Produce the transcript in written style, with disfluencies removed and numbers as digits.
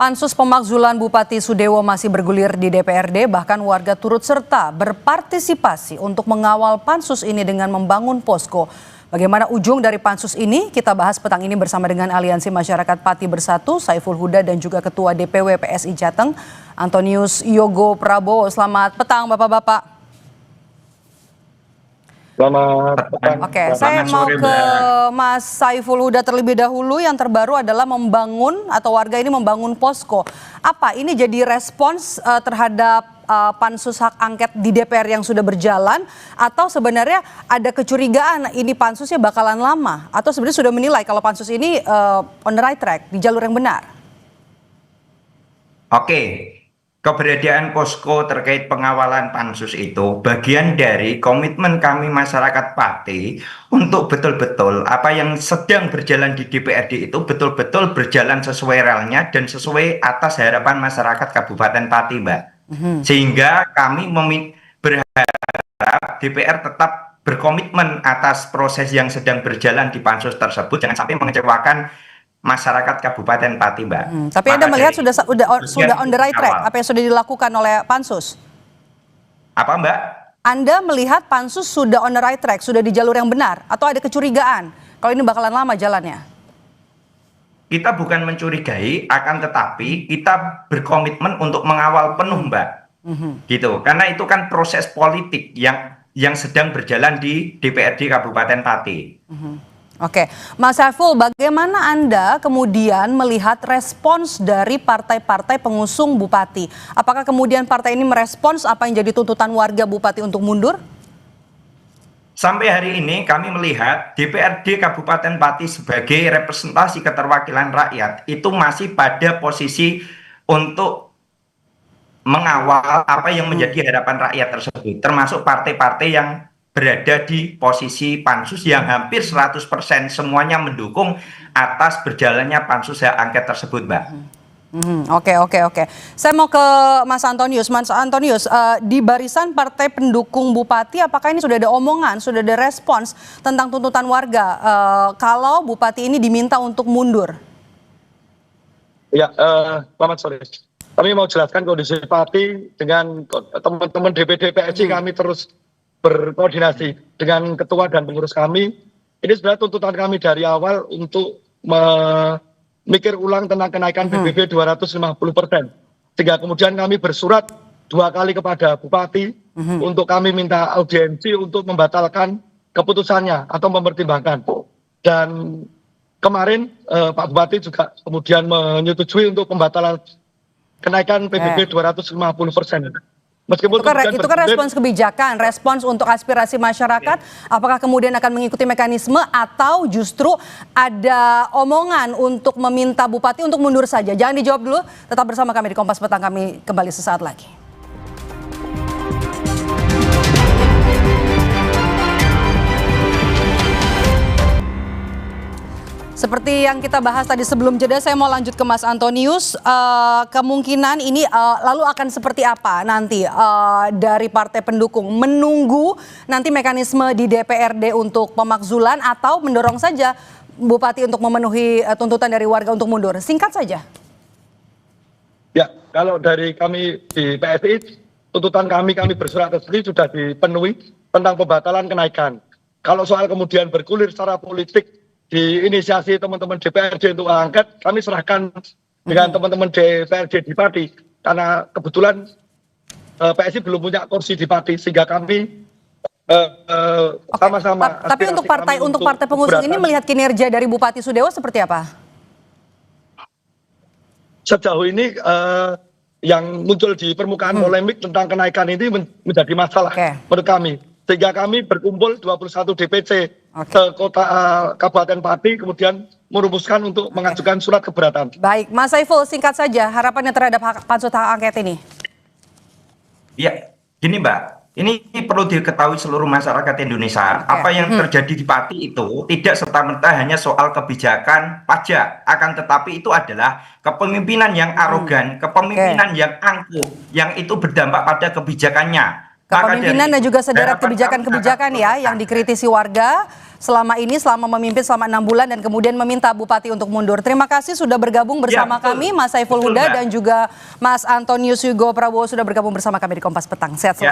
Pansus pemakzulan Bupati Sudewo masih bergulir di DPRD, bahkan warga turut serta berpartisipasi untuk mengawal pansus ini dengan membangun posko. Bagaimana ujung dari pansus ini? Kita bahas petang ini bersama dengan Aliansi Masyarakat Pati Bersatu, Saiful Huda dan juga Ketua DPW PSI Jateng, Antonius Yogo Prabowo. Selamat petang Bapak-Bapak. Selamat petang. Oke, saya mau ke Mas Saiful Huda terlebih dahulu. Yang terbaru adalah membangun atau warga ini membangun posko. Apa ini jadi respons terhadap pansus hak angket di DPR yang sudah berjalan, atau sebenarnya ada kecurigaan ini pansusnya bakalan lama, atau sebenarnya sudah menilai kalau pansus ini on the right track, di jalur yang benar? Oke. Keberadaan posko terkait pengawalan pansus itu bagian dari komitmen kami masyarakat Pati untuk betul-betul apa yang sedang berjalan di DPRD itu betul-betul berjalan sesuai relnya dan sesuai atas harapan masyarakat Kabupaten Pati, Mbak. Sehingga kami berharap DPR tetap berkomitmen atas proses yang sedang berjalan di pansus tersebut, jangan sampai mengecewakan masyarakat Kabupaten Pati, Mbak. Tapi Anda melihat sudah on the right track apa yang sudah dilakukan oleh pansus? Apa, Mbak? Anda melihat pansus sudah on the right track, sudah di jalur yang benar, atau ada kecurigaan kalau ini bakalan lama jalannya? Kita bukan mencurigai, akan tetapi kita berkomitmen untuk mengawal penuh, Mbak. Gitu. Karena itu kan proses politik yang sedang berjalan di DPRD Kabupaten Pati. Oke, Mas Saiful, bagaimana Anda kemudian melihat respons dari partai-partai pengusung Bupati? Apakah kemudian partai ini merespons apa yang jadi tuntutan warga Bupati untuk mundur? Sampai hari ini kami melihat DPRD Kabupaten Pati sebagai representasi keterwakilan rakyat itu masih pada posisi untuk mengawal apa yang menjadi harapan rakyat tersebut, termasuk partai-partai yang berada di posisi pansus yang hampir 100% semuanya mendukung atas berjalannya pansus hak angket tersebut, Mbak. Oke. Saya mau ke Mas Antonius. Mas Antonius, di barisan partai pendukung Bupati, apakah ini sudah ada omongan, sudah ada respons tentang tuntutan warga kalau Bupati ini diminta untuk mundur? Ya, selamat sore. Kami mau jelaskan kondisi Pati dengan teman-teman DPD PSI. Kami terus berkoordinasi dengan ketua dan pengurus kami. Ini sebenarnya tuntutan kami dari awal untuk memikir ulang tentang kenaikan PBB 250%. Sehingga kemudian kami bersurat 2 kali kepada Bupati untuk kami minta audiensi untuk membatalkan keputusannya atau mempertimbangkan. Dan kemarin Pak Bupati juga kemudian menyetujui untuk pembatalan kenaikan PBB 250%. Meskipun itu kan respons kebijakan, respons untuk aspirasi masyarakat. Apakah kemudian akan mengikuti mekanisme atau justru ada omongan untuk meminta Bupati untuk mundur saja? Jangan dijawab dulu, tetap bersama kami di Kompas Petang, kami kembali sesaat lagi. Seperti yang kita bahas tadi sebelum jeda, saya mau lanjut ke Mas Antonius. Kemungkinan ini lalu akan seperti apa nanti dari partai pendukung? Menunggu nanti mekanisme di DPRD untuk pemakzulan atau mendorong saja Bupati untuk memenuhi tuntutan dari warga untuk mundur? Singkat saja. Ya, kalau dari kami di PSI, tuntutan kami bersurat resmi sudah dipenuhi tentang pembatalan kenaikan. Kalau soal kemudian bergulir secara politik, diinisiasi teman-teman DPRD untuk angket, kami serahkan dengan teman-teman DPRD di Pati, karena kebetulan PSI belum punya kursi di Pati, sehingga kami sama-sama. Tapi untuk partai pengusung ini melihat kinerja dari Bupati Sudewo seperti apa? Sejauh ini yang muncul di permukaan polemik tentang kenaikan ini menjadi masalah menurut kami. Sehingga kami berkumpul 21 DPC ke kota Kabupaten Pati, kemudian merumuskan untuk mengajukan surat keberatan. Baik, Mas Saiful, singkat saja harapannya terhadap pansus hak angket ini. Ya, gini Mbak, ini perlu diketahui seluruh masyarakat Indonesia. Apa yang terjadi di Pati itu tidak serta-merta hanya soal kebijakan pajak, akan tetapi itu adalah kepemimpinan yang arogan, kepemimpinan yang angkuh, yang itu berdampak pada kebijakannya. kepemimpinan dan juga sederet harapan kebijakan-kebijakan kami ya akan yang dikritisi warga selama ini, selama memimpin selama 6 bulan dan kemudian meminta Bupati untuk mundur. Terima kasih sudah bergabung bersama betul. kami, Mas Saiful Betul, Huda Mbak. dan juga Mas Antonius Hugo Prabowo sudah bergabung bersama kami di Kompas Petang. Sehat selalu.